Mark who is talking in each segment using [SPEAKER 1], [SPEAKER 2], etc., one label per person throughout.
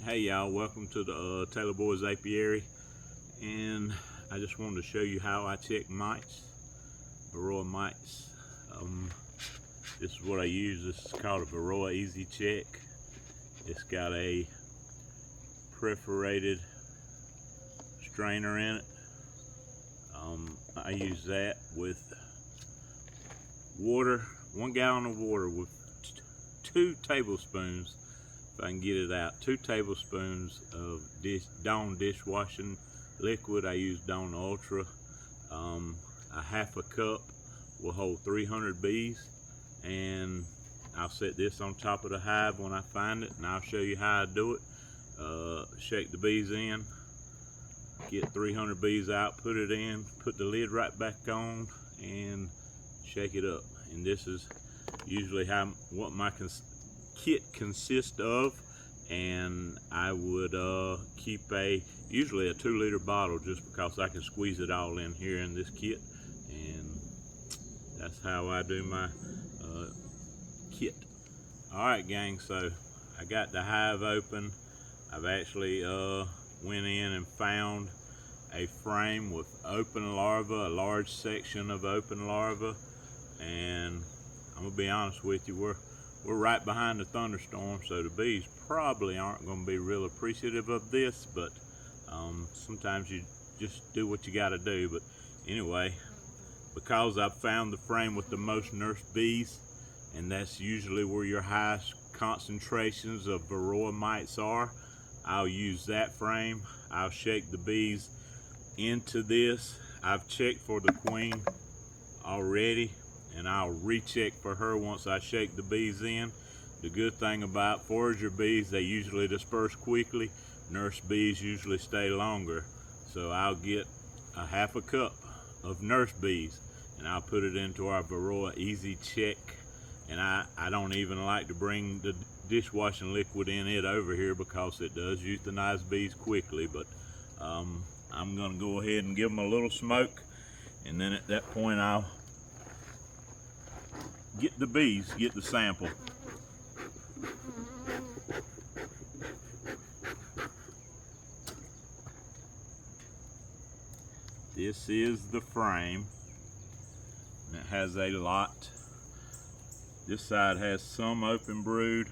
[SPEAKER 1] Hey y'all, welcome to the Taylor Boys Apiary, and I just wanted to show you how I check mites, Varroa mites. This is what I use. This is called a Varroa Easy Check. It's got a perforated strainer in it. I use that with water, 1 gallon of water with 2 tablespoons, if I can get it out, 2 tablespoons of Dawn dishwashing liquid. I use Dawn Ultra. A half a cup will hold 300 bees, and I'll set this on top of the hive when I find it, and I'll show you how I do it. Shake the bees in, get 300 bees out, put it in, put the lid right back on, and shake it up. And this is usually what my kit consists of. And I would keep usually a 2-liter bottle, just because I can squeeze it all in here in this kit. And that's how I do my kit. Alright gang, so I got the hive open. I've actually went in and found a frame with open larvae, a large section of open larvae, and I'm gonna be honest with you, we're right behind the thunderstorm, so the bees probably aren't going to be real appreciative of this, but sometimes you just do what you got to do. But anyway, because I've found the frame with the most nursed bees, and that's usually where your highest concentrations of Varroa mites are, I'll use that frame. I'll shake the bees into this. I've checked for the queen already, and I'll recheck for her once I shake the bees in. The good thing about forager bees, they usually disperse quickly. Nurse bees usually stay longer. So I'll get a half a cup of nurse bees, and I'll put it into our Varroa Easy Check. And I don't even like to bring the dishwashing liquid in it over here, because it does euthanize bees quickly. But I'm gonna go ahead and give them a little smoke, and then at that point I'll get the sample. This is the frame, and it has a lot. This side has some open brood,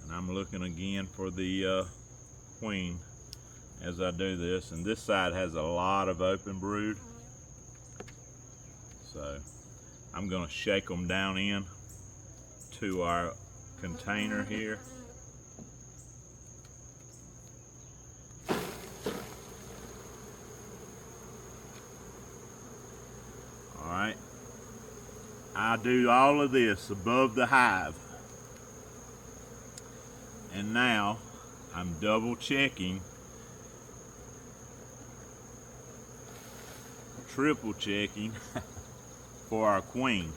[SPEAKER 1] and I'm looking again for the queen as I do this, and this side has a lot of open brood. So I'm gonna shake them down in to our container here. All right, I do all of this above the hive, and now I'm double checking, triple checking for our queen,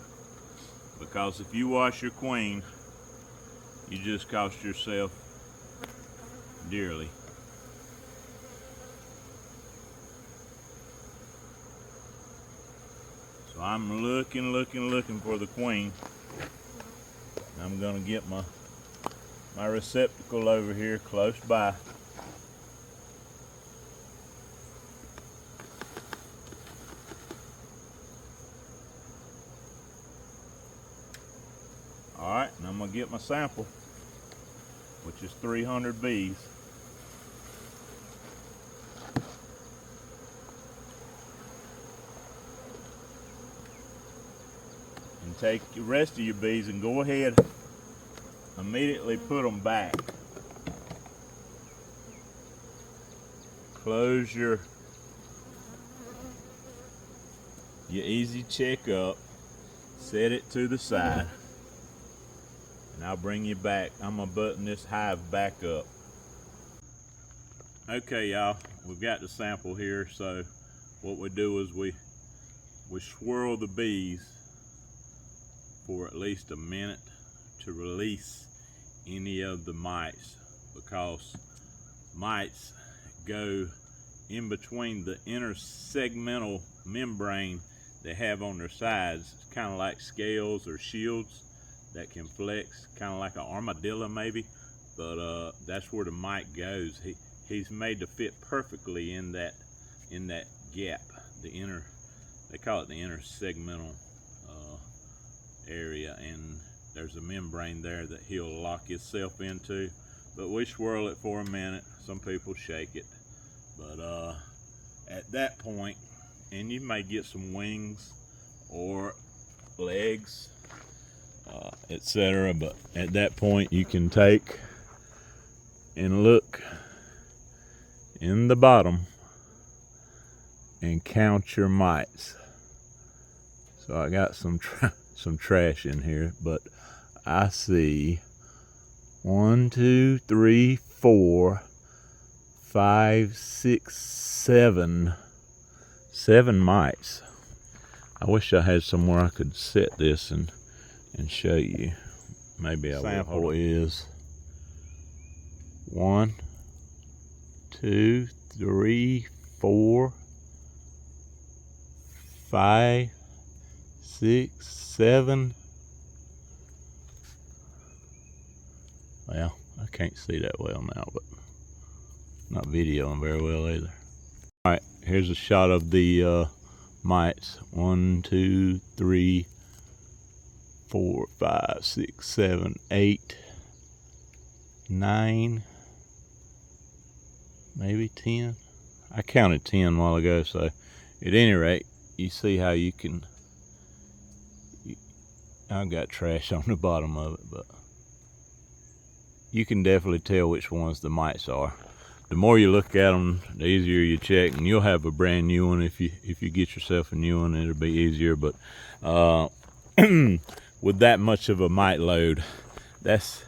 [SPEAKER 1] because if you wash your queen, you just cost yourself dearly. So I'm looking for the queen. I'm gonna get my receptacle over here close by. All right, and I'm gonna get my sample, which is 300 bees. And take the rest of your bees and go ahead, immediately put them back. Close your Easy Check up, set it to the side, and I'll bring you back. I'm gonna button this hive back up. Okay y'all, we've got the sample here. So what we do is we swirl the bees for at least a minute to release any of the mites, because mites go in between the inner segmental membrane they have on their sides. It's kind of like scales or shields that can flex, kind of like an armadillo maybe, but that's where the mite goes. He's made to fit perfectly in that gap, the inner, they call it the inner segmental area, and there's a membrane there that he'll lock himself into. But we swirl it for a minute. Some people shake it, but at that point, and you may get some wings or legs, etc. But at that point, you can take and look in the bottom and count your mites. So I got some trash in here, but I see 1, 2, 3, 4, 5, 6, 7 mites. I wish I had somewhere I could set this and show you. Maybe I will. Sample is 1, 2, 3, 4, 5, 6, 7. Well, I can't see that well now, but not videoing very well either. All right, here's a shot of the mites. 1, 2, 3, 4, 5, 6, 7, 8, 9, maybe 10. I counted 10 a while ago, so at any rate, you see how you can, I've got trash on the bottom of it, but you can definitely tell which ones the mites are. The more you look at them, the easier you check, and you'll have a brand new one. If you get yourself a new one, it'll be easier. But with that much of a mite load, that's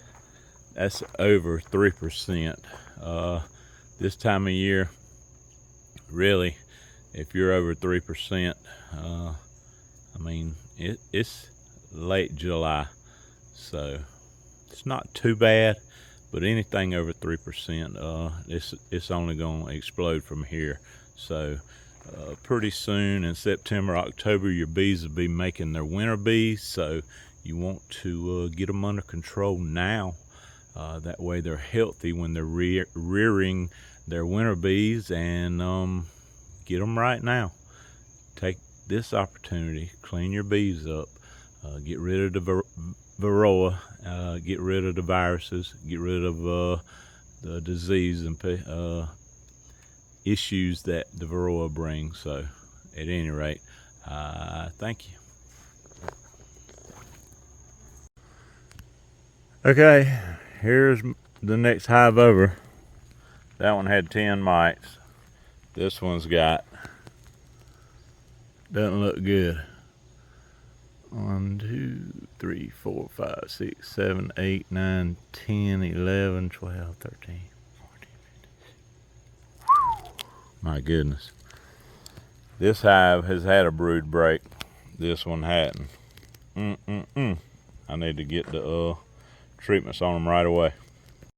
[SPEAKER 1] over 3%. This time of year, really, if you're over 3%, I mean, it's late July, so it's not too bad. But anything over 3%, it's only going to explode from here. So pretty soon in September, October, your bees will be making their winter bees. So you want to get them under control now. That way they're healthy when they're rearing their winter bees, and get them right now. Take this opportunity, clean your bees up, get rid of the Varroa, get rid of the viruses, get rid of the disease and issues that the Varroa brings. So at any rate, thank you. Okay, here's the next hive over. That one had 10 mites. This one's got, doesn't look good. 1, 2, 3, 4, 5, 6, 7, 8, 9, 10, 11, 12, 13, 14, 15. My goodness. This hive has had a brood break. This one hadn't. I need to get the treatments on them right away.